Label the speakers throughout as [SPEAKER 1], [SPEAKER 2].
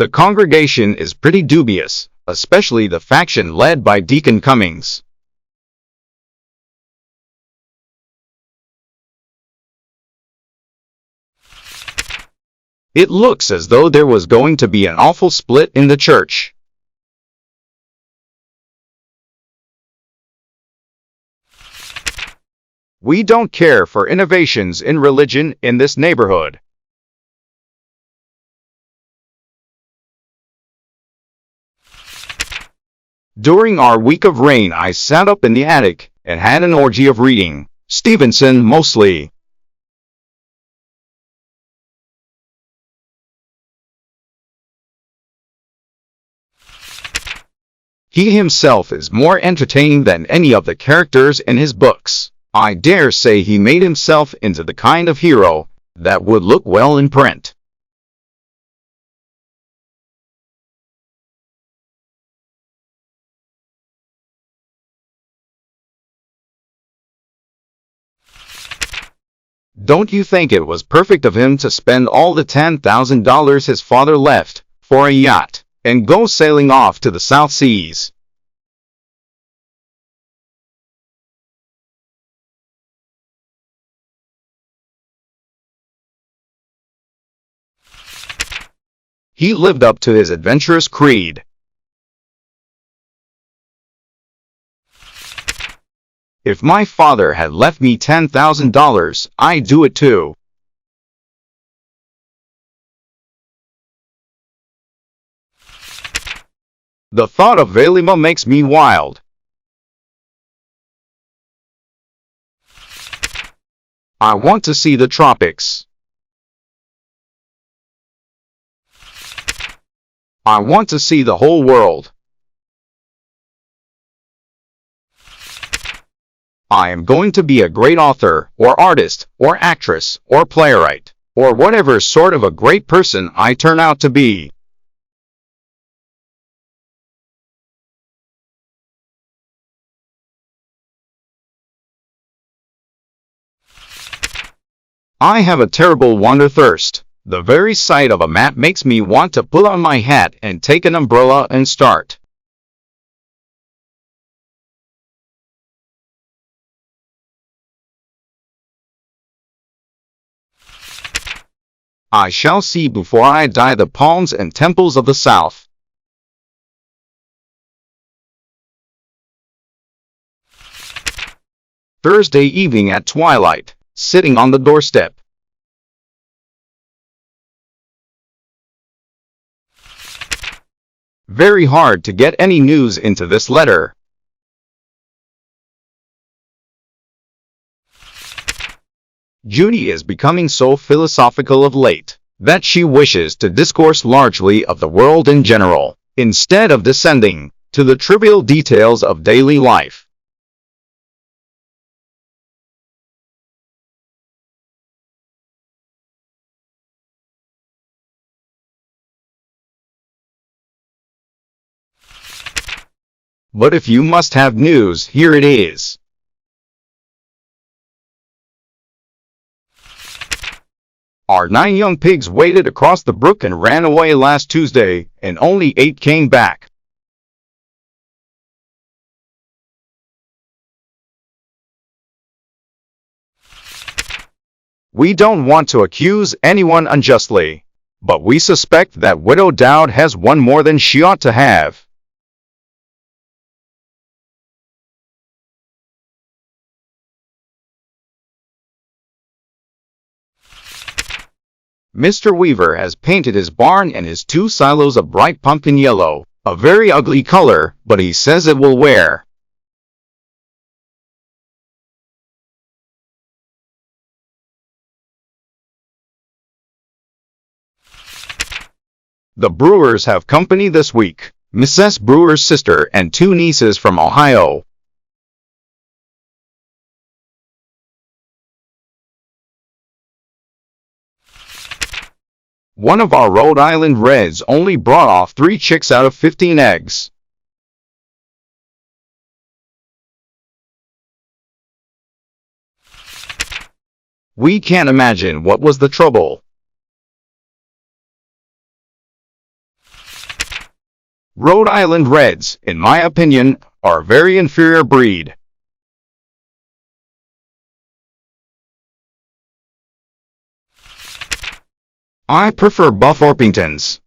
[SPEAKER 1] The congregation is pretty dubious, especially the faction led by Deacon Cummings. It looks as though there was going to be an awful split in the church. We don't care for innovations in religion in this neighborhood. During our week of rain, I sat up in the attic and had an orgy of reading, Stevenson mostly. He himself is more entertaining than any of the characters in his books. I dare say he made himself into the kind of hero that would look well in print. Don't you think it was perfect of him to spend all the $10,000 his father left for a yacht and go sailing off to the South Seas? He lived up to his adventurous creed. If my father had left me $10,000, I'd do it too. The thought of Velima makes me wild. I want to see the tropics. I want to see the whole world. I am going to be a great author, or artist, or actress, or playwright, or whatever sort of a great person I turn out to be. I have a terrible wanderthirst. The very sight of a map makes me want to put on my hat and take an umbrella and start. I shall see before I die the palms and temples of the South. Thursday evening at twilight, sitting on the doorstep. Very hard to get any news into this letter. Judy is becoming so philosophical of late that she wishes to discourse largely of the world in general, instead of descending to the trivial details of daily life. But if you must have news, here it is. Our 9 young pigs waded across the brook and ran away last Tuesday, and only 8 came back. We don't want to accuse anyone unjustly, but we suspect that Widow Dowd has one more than she ought to have. Mr. Weaver has painted his barn and his 2 silos a bright pumpkin yellow, a very ugly color, but he says it will wear. The Brewers have company this week, Mrs. Brewer's sister and 2 nieces from Ohio. One of our Rhode Island Reds only brought off 3 chicks out of 15 eggs. We can't imagine what was the trouble. Rhode Island Reds, in my opinion, are a very inferior breed. I prefer Buff Orpingtons.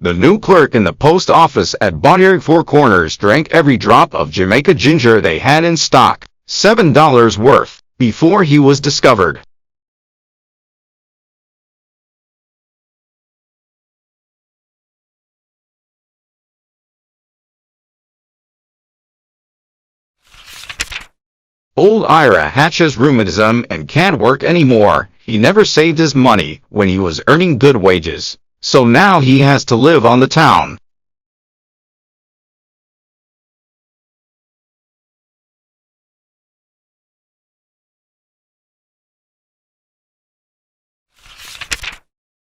[SPEAKER 1] The new clerk in the post office at Bonnier Four Corners drank every drop of Jamaica ginger they had in stock, $7 worth, before he was discovered. Old Ira hatches rheumatism and can't work anymore. He never saved his money when he was earning good wages, so now he has to live on the town.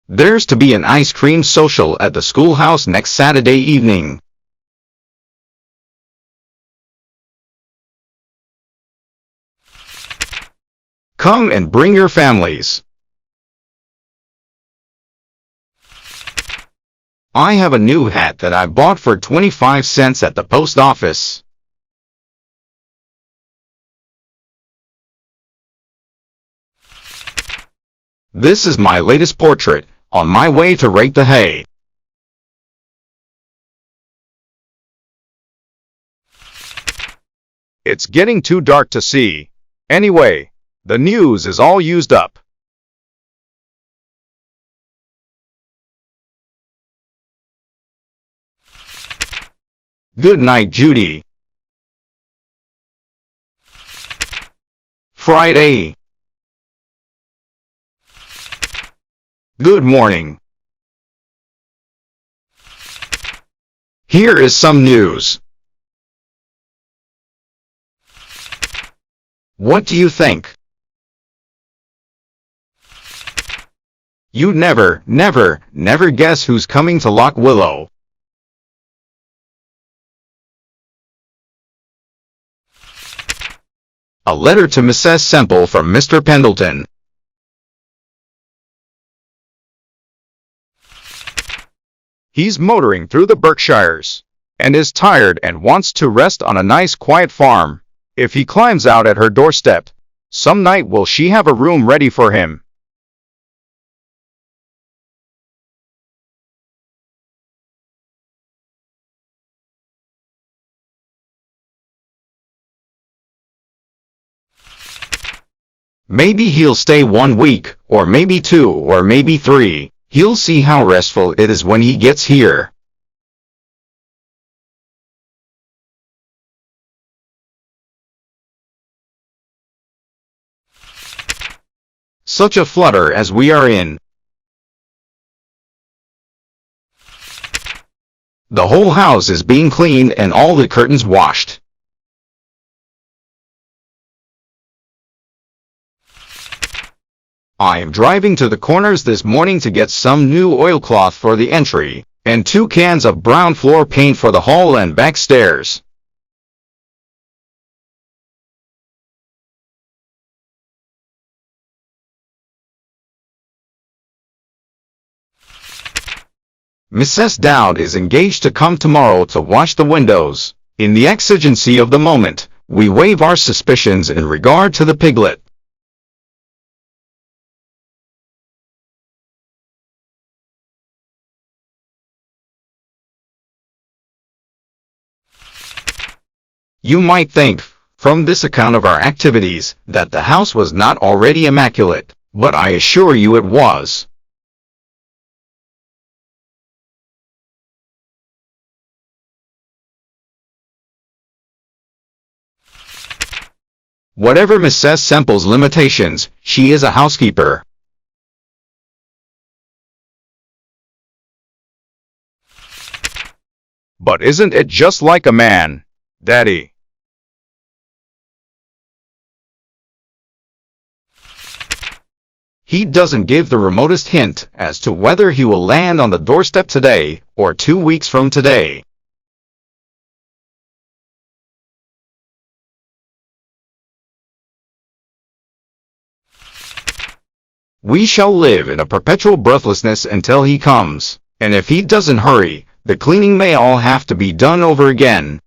[SPEAKER 1] There's to be an ice cream social at the schoolhouse next Saturday evening. Come and bring your families. I have a new hat that I bought for 25 cents at the post office. This is my latest portrait, on my way to rake the hay. It's getting too dark to see. Anyway, the news is all used up. Good night, Judy. Friday. Good morning. Here is some news. What do you think? You'd never guess who's coming to Lock Willow. A letter to Mrs. Semple from Mr. Pendleton. He's motoring through the Berkshires, and is tired and wants to rest on a nice quiet farm. If he climbs out at her doorstep, some night will she have a room ready for him. Maybe he'll stay 1 week, or maybe 2, or maybe 3. He'll see how restful it is when he gets here. Such a flutter as we are in. The whole house is being cleaned and all the curtains washed. I am driving to the Corners this morning to get some new oilcloth for the entry, and 2 cans of brown floor paint for the hall and back stairs. Mrs. Dowd is engaged to come tomorrow to wash the windows. In the exigency of the moment, we waive our suspicions in regard to the piglet. You might think, from this account of our activities, that the house was not already immaculate, but I assure you it was. Whatever Mrs. Semple's limitations, she is a housekeeper. But isn't it just like a man, Daddy? He doesn't give the remotest hint as to whether he will land on the doorstep today or 2 weeks from today. We shall live in a perpetual breathlessness until he comes. And if he doesn't hurry, the cleaning may all have to be done over again,